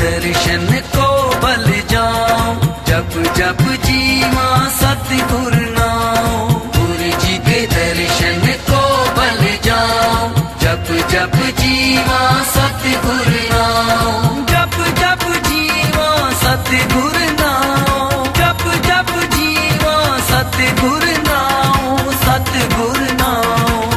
दर्शन को बल जाऊं, जप जप जीवा सतगुरु नाम। गुरु जी के दर्शन को बल जाऊं, जप जप जीवा सतगुरु नाम। जप जप जीवा सतगुरु नाम, जप जप जीवा सतगुरु नाम, सतगुरु नाम।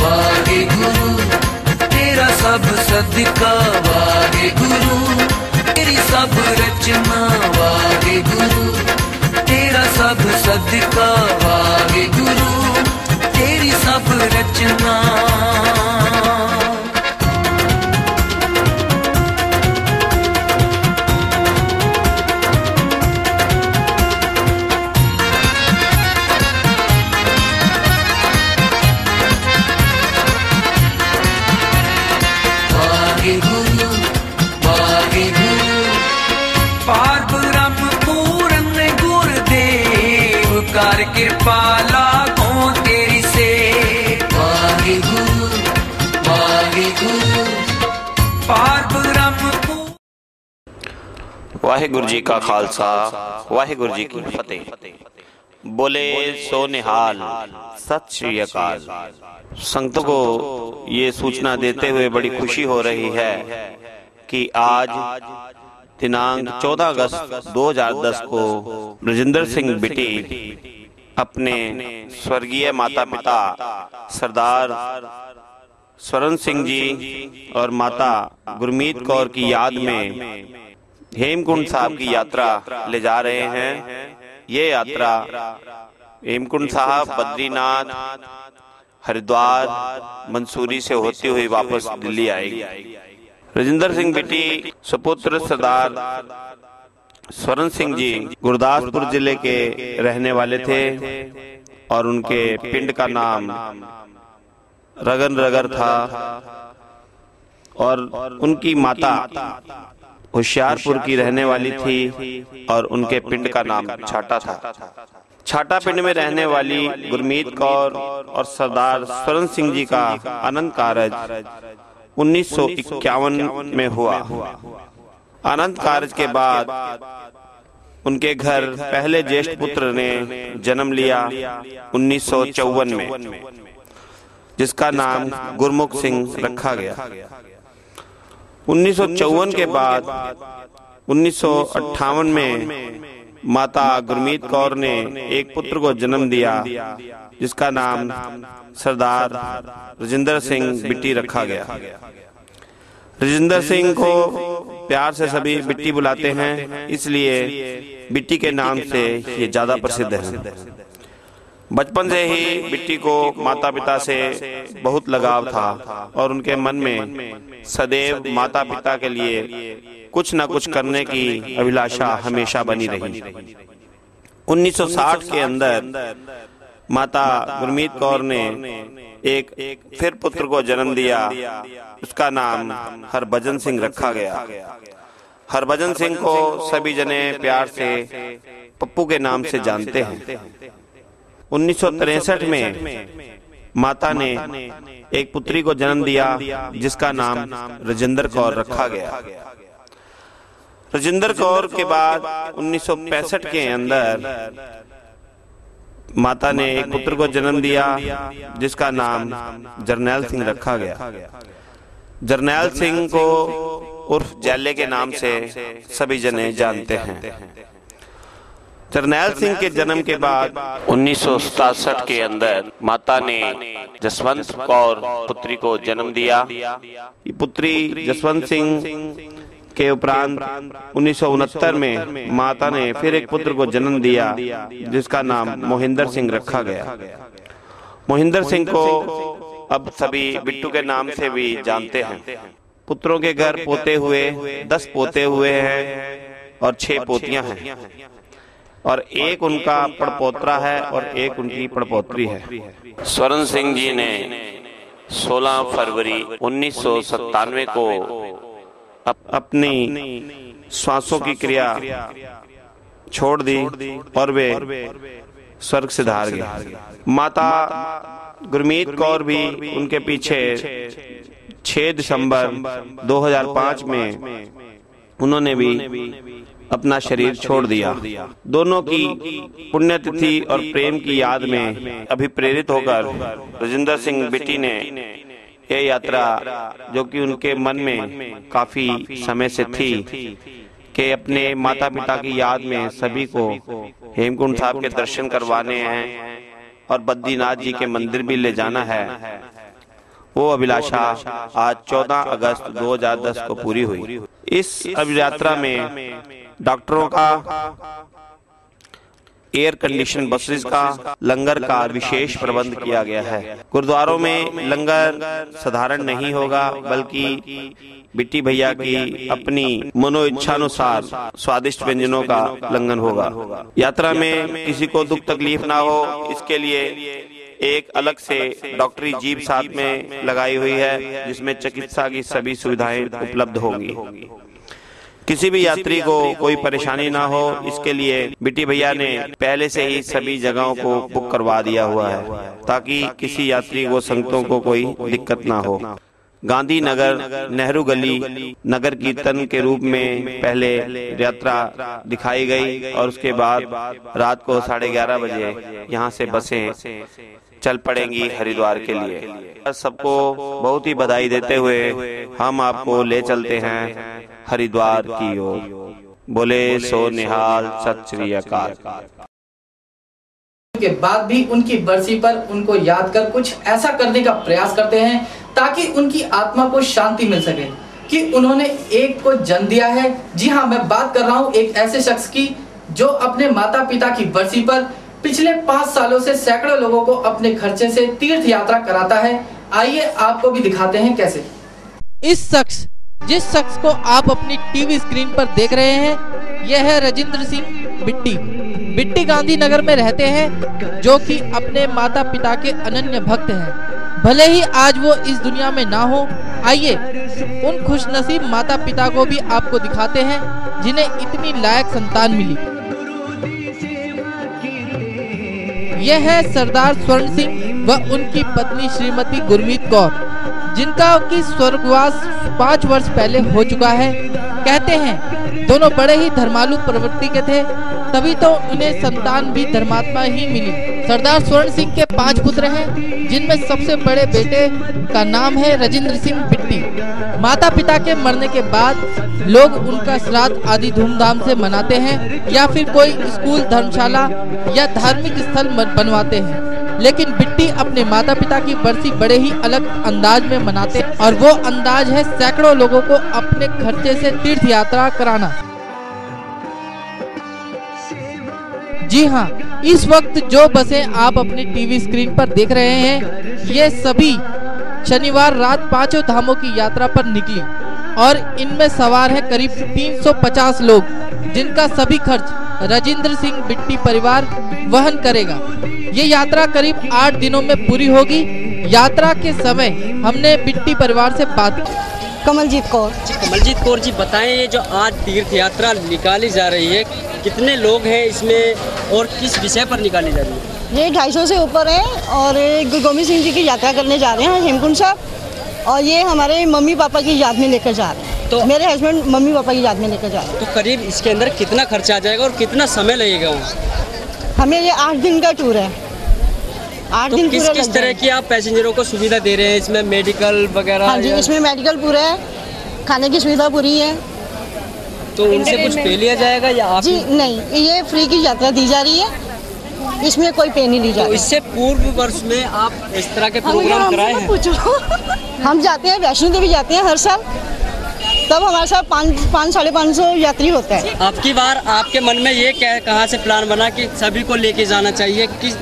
वाहे गुरु तेरा सब सदका, वाहे गुरु तेरी सब रचना, वाहे गुरु तेरा सब सदका, वाहे गुरु तेरी सब रचना। वाहे गुरु, वाहे गुरु पार ब्रह्म पूर्ण गुरुदेव, कर कृपा लागो तेरी से। वाहे गुरु, वाहे गुरु पार ब्रह्म। वाहिगुरु जी का खालसा, वाहिगुरु जी की फतेह। बोले सो निहाल, सत श्री अकाल। संगतों को ये सूचना देते हुए बड़ी खुशी हो रही है कि आज दिनांक 14 अगस्त 2010 को ब्रजेंद्र सिंह बिटी अपने स्वर्गीय माता पिता सरदार स्वर्ण सिंह जी और माता गुरमीत कौर की याद में हेमकुंड साहब की यात्रा ले जा रहे हैं। ये यात्रा हेमकुंड साहब, बद्रीनाथ, हरिद्वार, मंसूरी से होती हुई वापस दिल्ली आएगी। ब्रजेंद्र सिंह बिटी सुपुत्र सरदार स्वर्ण सिंह जी गुरदासपुर जिले के रहने वाले थे और उनके पिंड का नाम रगन रगर था और उनकी माता होशियारपुर की रहने वाली थी और उनके पिंड का नाम छाटा था। छाटा पिंड में रहने वाली गुरमीत कौर और सरदार स्वर्ण सिंह जी का अनंत कारज 1951 में हुआ। अनंत कारज के बाद उनके घर पहले ज्येष्ठ पुत्र ने जन्म लिया 1954 में, जिसका नाम गुरमुख सिंह रखा गया। 1954 के बाद 1958 में माता गुरमीत कौर ने एक पुत्र को जन्म दिया, जिसका नाम सरदार ब्रजेंद्र सिंह बिट्टी रखा गया। ब्रजेंद्र सिंह को प्यार से सभी बिट्टी बुलाते हैं, इसलिए बिट्टी के नाम से ये ज्यादा प्रसिद्ध है। बचपन से ही बिट्टी को माता पिता से बहुत लगाव था और उनके मन में सदैव माता पिता के लिए कुछ न कुछ करने की अभिलाषा हमेशा बनी रही। 1960 के अंदर माता गुरमीत कौर ने एक फिर पुत्र को जन्म दिया, उसका नाम हरभजन सिंह रखा गया। हरभजन सिंह को सभी जने प्यार से पप्पू के नाम से जानते हैं। 1963 में माता ने एक पुत्री को जन्म दिया, जिसका नाम राजेंद्र कौर रखा गया। राजेंद्र कौर के बाद 1965 के अंदर माता ने एक पुत्र को जन्म दिया, जिसका नाम जरनैल सिंह रखा गया। जरनैल सिंह को उर्फ जैले के नाम से सभी जने जानते हैं। जरनैल सिंह के जन्म के बाद 1967 के अंदर माता ने जसवंत कौर पुत्री को जन्म दिया। ये पुत्री जसवंत सिंह के उपरांत 1969 में माता ने फिर एक पुत्र को जन्म दिया, जिसका नाम मोहिंदर सिंह रखा गया। मोहिंदर सिंह को अब सभी बिट्टू के नाम से भी जानते हैं। पुत्रों के घर पोते हुए 10 पोते हुए हैं और 6 पोतियां हैं और एक उनका पड़पोत्रा है और एक उनकी पड़पोत्री है। स्वर्ण सिंह जी ने 16 फरवरी 1997 को अपनी श्वासों की क्रिया छोड़ दी और वे स्वर्ग से धार गए। माता गुरमीत कौर भी उनके पीछे 6 दिसंबर 2005 में उन्होंने भी अपना शरीर छोड़ दिया। दोनों की पुण्यतिथि और प्रेम की याद में अभिप्रेरित होकर राजेंद्र सिंह बिट्टी ने यह यात्रा, जो कि उनके मन में काफी समय से थी कि अपने माता पिता की याद में सभी को हेमकुंड साहब के दर्शन करवाने हैं और बद्रीनाथ जी के मंदिर भी ले जाना है, वो अभिलाषा आज 14 अगस्त 2010 को पूरी हुई। इस अभियात्रा में डॉक्टरों का, एयर कंडीशन बसेस का, लंगर का विशेष प्रबंध किया गया है। गुरुद्वारों में लंगर साधारण नहीं होगा, बल्कि बिट्टी भैया की अपनी मनोइच्छानुसार स्वादिष्ट व्यंजनों का लंघन होगा। यात्रा में किसी को दुख तकलीफ ना हो, इसके लिए एक अलग से डॉक्टरी जीप साथ में लगाई हुई है, जिसमें चिकित्सा की सभी सुविधाएं उपलब्ध होंगी। किसी भी यात्री को कोई परेशानी ना हो, इसके लिए बिट्टी भैया ने पहले से ही सभी जगहों को बुक करवा दिया हुआ है, ताकि किसी यात्री को, संगतों को कोई दिक्कत ना हो। गांधी नगर, नेहरू गली नगर कीर्तन के रूप में पहले यात्रा दिखाई गई और उसके बाद रात को 11:30 बजे यहाँ से बसें चल पड़ेंगी हरिद्वार के लिए। सबको बहुत ही बधाई देते हुए हम आपको ले चलते हैं हरिद्वार की ओर। बोले सो निहाल, सत श्री अकाल। के बाद भी उनकी बरसी पर उनको याद कर कुछ ऐसा करने का प्रयास करते हैं ताकि उनकी आत्मा को शांति मिल सके कि उन्होंने एक को जन्म दिया है। जी हाँ, मैं बात कर रहा हूँ एक ऐसे शख्स की जो अपने माता पिता की बरसी पर पिछले 5 सालों से सैकड़ों लोगों को अपने खर्चे से तीर्थ यात्रा कराता है। आइए आपको भी दिखाते हैं कैसे। जिस शख्स को आप अपनी टीवी स्क्रीन पर देख रहे हैं, यह है राजेंद्र सिंह बिट्टी। बिट्टी गांधी नगर में रहते हैं, जो कि अपने माता पिता के अनन्य भक्त हैं। भले ही आज वो इस दुनिया में ना हो, आइए उन खुशनसीब माता पिता को भी आपको दिखाते हैं जिन्हें इतनी लायक संतान मिली। यह है सरदार स्वर्ण सिंह व उनकी पत्नी श्रीमती गुरमीत कौर, जिनका की स्वर्गवास 5 वर्ष पहले हो चुका है। कहते हैं दोनों बड़े ही धर्मालु प्रवृत्ति के थे, तभी तो उन्हें संतान भी धर्मात्मा ही मिली। सरदार स्वर्ण सिंह के 5 पुत्र हैं, जिनमें सबसे बड़े बेटे का नाम है राजेंद्र सिंह बिट्टी। माता पिता के मरने के बाद लोग उनका श्राद्ध आदि धूमधाम से मनाते हैं या फिर कोई स्कूल, धर्मशाला या धार्मिक स्थल बनवाते हैं। लेकिन बिट्टी अपने माता पिता की बरसी बड़े ही अलग अंदाज में मनाते हैं, और वो अंदाज है सैकड़ों लोगों को अपने खर्चे से तीर्थ यात्रा कराना। जी हाँ, इस वक्त जो बसें आप अपनी टीवी स्क्रीन पर देख रहे हैं, ये सभी शनिवार रात 5 धामों की यात्रा पर निकली और इनमें सवार है करीब 350 लोग, जिनका सभी खर्च राजेंद्र सिंह बिट्टी परिवार वहन करेगा। ये यात्रा करीब 8 दिनों में पूरी होगी। यात्रा के समय हमने बिट्टी परिवार से बात की। कमलजीत कौर जी, बताएं ये जो आज तीर्थ यात्रा निकाली जा रही है, कितने लोग हैं इसमें और किस विषय पर निकाली जा रही है? ये 250 से ऊपर है और गुरु गोविंद सिंह जी की यात्रा करने जा रहे हैं हेमकुंड साहब, और ये हमारे मम्मी पापा की याद में लेकर जा रहे हैं। तो मेरे हस्बैंड मम्मी पापा की याद में लेकर जा रहे हैं। तो करीब इसके अंदर कितना खर्चा आ जाएगा और कितना समय लगेगा? हमें ये 8 दिन का टूर है। 8 दिन किस तरह की आप पैसेंजरों को सुविधा दे रहे हैं इसमें? मेडिकल वगैरह? हाँ जी, इसमें मेडिकल पूरा है, खाने की सुविधा पूरी है। तो उनसे कुछ पे लिया जाएगा या आप? जी नहीं, ये फ्री की यात्रा दी जा रही है, इसमें कोई पे नहीं ली जा रही। तो इससे पूर्व वर्ष में आप इस तरह के प्रोग्राम कराए हैं? हम जाते हैं, वैष्णो देवी जाते हैं हर साल, तब हमारे साथ 500-550 यात्री होता है। आपकी बार आपके मन में ये कहाँ से प्लान बना कि सभी को लेके जाना चाहिए? कि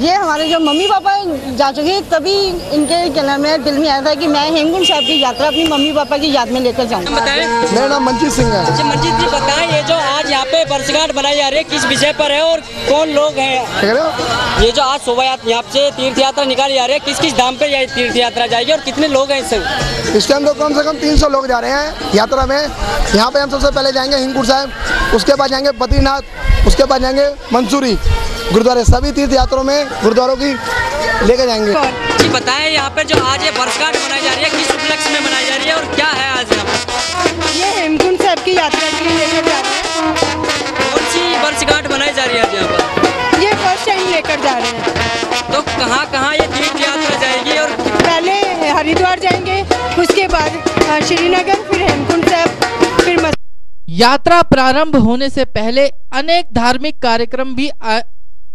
ये हमारे जो मम्मी पापा जा चुके हैं, तभी इनके क्या नाम है, दिल में आया था कि मैं हेमकुंड साहब की यात्रा अपनी मम्मी पापा की याद में लेकर जाऊंगा। मेरा नाम मंजीत सिंह है। अच्छा मंजीत जी, बताएं ये जो आज यहाँ पे वर्षगांठ बनाई जा रही है, किस विषय पर है और कौन लोग हैं? ये जो आज शोभा यात्रा यहाँ से तीर्थ यात्रा निकाली जा रही है, किस किस धाम पे ये तीर्थ यात्रा जाएगी और कितने लोग हैं इस टाइम? तो कम से कम 300 लोग जा रहे हैं यात्रा में। यहाँ पे हम सबसे पहले जाएंगे हेमकुंड साहब, उसके बाद जाएंगे बद्रीनाथ, उसके बाद जाएंगे मंसूरी गुरुद्वारे। सभी तीर्थ यात्रों में गुरुद्वारों की लेकर जाएंगे। जी बताएं यहाँ पे जो आज ये वर्षगांठ मनाई जा रही है, किस और क्या है आज यहाँ पर? ये हेमकुंड साहब की यात्रा के लिए लेकर जा रहे हैं। कौन सी वर्षगांठ बनाई जा रही है आज यहाँ पर? ये फर्स्ट टाइम लेकर जा रहे हैं। तो कहाँ कहाँ ये तीर्थ यात्रा जाएगी? और पहले हरिद्वार जाएंगे, उसके बाद श्रीनगर, फिर हेमकुंड साहब, फिर यात्रा प्रारंभ होने से पहले अनेक धार्मिक कार्यक्रम भी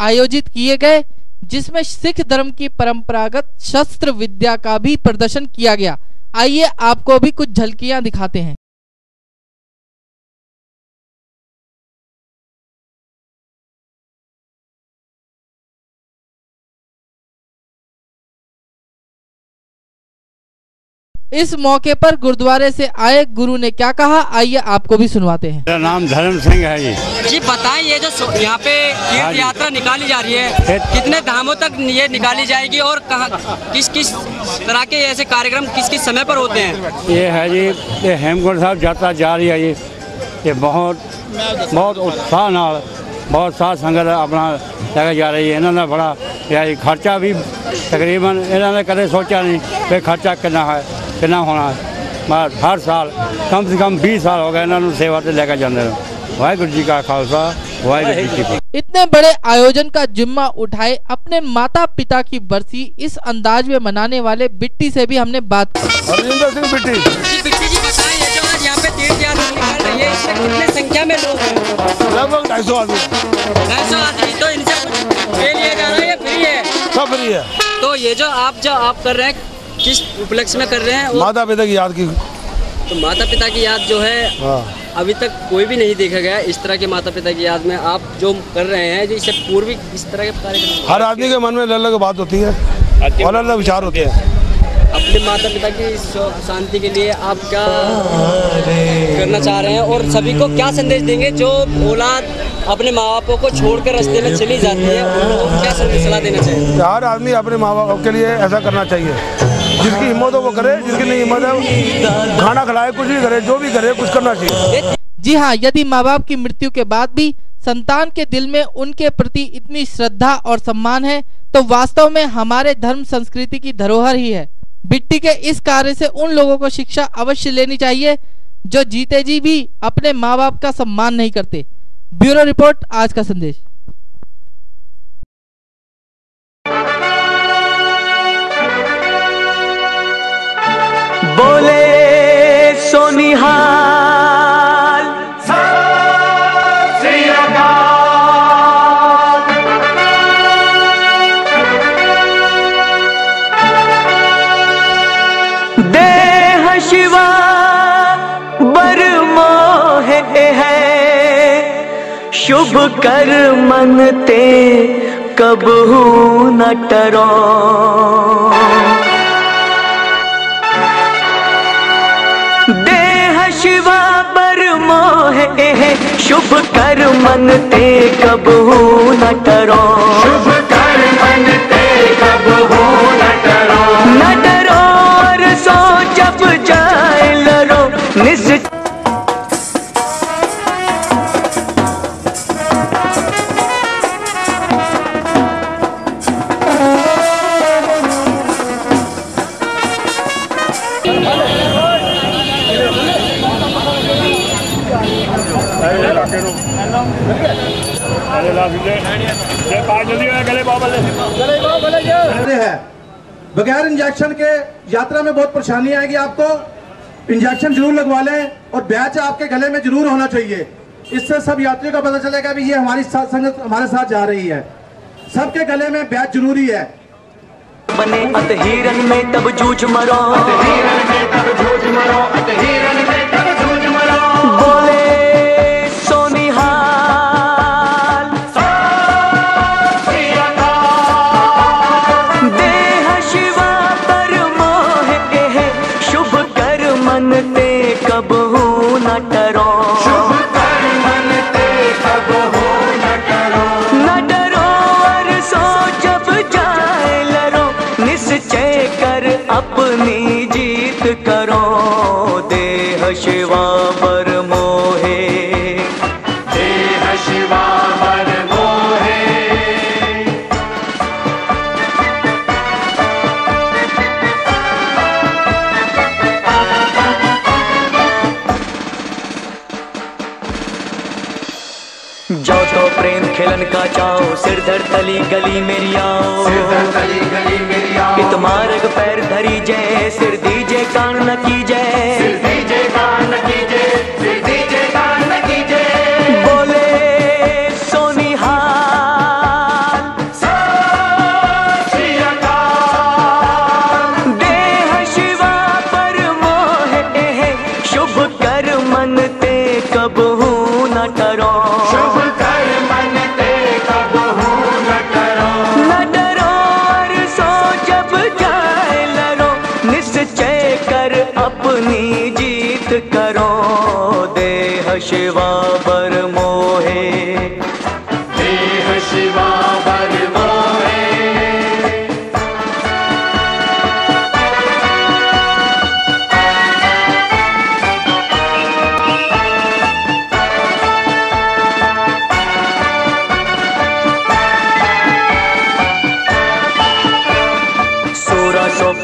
आयोजित किए गए, जिसमें सिख धर्म की परंपरागत शस्त्र विद्या का भी प्रदर्शन किया गया। आइए आपको भी कुछ झलकियां दिखाते हैं। इस मौके पर गुरुद्वारे से आए गुरु ने क्या कहा, आइए आपको भी सुनवाते हैं। मेरा नाम धर्म सिंह है जी बताएं, ये जो यहाँ पे तीर्थ यात्रा निकाली जा रही है, कितने धामों तक ये निकाली जाएगी और कहाँ किस किस तरह के ऐसे कार्यक्रम किस किस समय पर होते हैं? ये है जी, ये हेमकुंड साहब यात्रा जा रही है। ये बहुत उत्साह नाल बहुत साथ संगत अपना लेकर जा रही है। इन्होंने बड़ा खर्चा भी तकरीबन इन्होंने कदे सोचा नहीं कि खर्चा कितना है, कितना होना है। मगर हर साल कम से कम 20 साल हो गए इन्होंने सेवा से लेकर जाते हैं। वाहिगुरू जी का खालसा, वाहिगुरू जी की फतेह। इतने बड़े आयोजन का जिम्मा उठाए अपने माता पिता की बरसी इस अंदाज में मनाने वाले बिट्टी से भी हमने बात की। रजिंदर सिंह बिट्टी जी बताएं, ये जो आज यहाँ पे तीर्थ यात्रा निकाल रही है, इसमें कितने संख्या में लोग हैं? लगभग 250 आदमी। 250 आदमी। तो इनसे कुछ पे लिया जा रहा है या फ्री है? सब फ्री है। तो ये जो आप कर रहे हैं, किस उपलक्ष्य में कर रहे हैं? माता पिता की याद की। तो माता पिता की याद जो है अभी तक कोई भी नहीं देखा गया इस तरह के माता पिता की याद में आप जो कर रहे हैं, जो इससे पूर्व इस तरह के कार्यक्रम। हर आदमी के मन में अलग अलग बात होती है और अलग विचार होते हैं। अपने माता पिता की शांति के लिए आप क्या करना चाह रहे हैं और सभी को क्या संदेश देंगे जो औलाद अपने माँ बापों को छोड़कर रास्ते में चली जाती है, उनको क्या संदेश सलाह देना चाहिए? हर आदमी अपने माँ बाप के लिए ऐसा करना चाहिए। जिसकी हिम्मत हो वो करे, जिसकी नहीं हिम्मत है खाना खिलाए, कुछ भी करे, जो भी करे कुछ करना चाहिए। जी हाँ, यदि माँ बाप की मृत्यु के बाद भी संतान के दिल में उनके प्रति इतनी श्रद्धा और सम्मान है तो वास्तव में हमारे धर्म संस्कृति की धरोहर ही है। बिट्टी के इस कार्य से उन लोगों को शिक्षा अवश्य लेनी चाहिए जो जीते जी भी अपने माँ बाप का सम्मान नहीं करते। ब्यूरो रिपोर्ट, आज का संदेश। बोले सोनिहाल देह शिवा बर मोहे है, शुभ कर मनते कबहू न टरो। देह शिवा बर मोहे है, शुभ कर मनते कबहू न टरो। शुभ कर मनते कबहू न टरो। न डरो और सो जब जाए लरो निश्चय। बगैर इंजेक्शन के यात्रा में बहुत परेशानी आएगी आपको। इंजेक्शन जरूर लगवा लें और बैच आपके गले में जरूर होना चाहिए। इससे सब यात्रियों को पता चलेगा भी ये हमारी संगत हमारे साथ जा रही है। सबके गले में बैच जरूरी है। बने अतहीरन में तब जूझ मरो, अतहीरन में तब जूझ मरो, अतहीरन में तब जूझ मरो। बोले अपनी जीत करो। देह शिवा बर मोहे, देह शिवा बर मोहे। खिलन का चाओ सिर धर तली गली मेरी आओ, इत मार्ग पैर धरी जय, सिर दीजे कान न की जय, बोले सोनिहाल देह शिवा पर मोह शुभ कर मन ते कबहू न टरो, न डरो और सो जब जाए लड़ो, निश्चय कर अपनी जीत करो, देह शिवा पर मोहे, देह शिवा पर मोहे।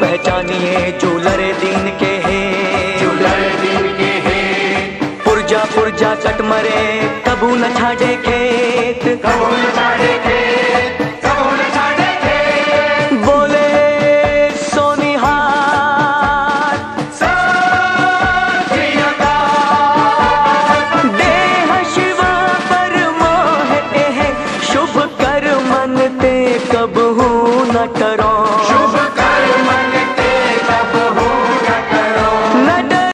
पहचानिए जो लरे दीन के हैं, पुरजा पुरजा कट मरे कबू न छाड़े खेत,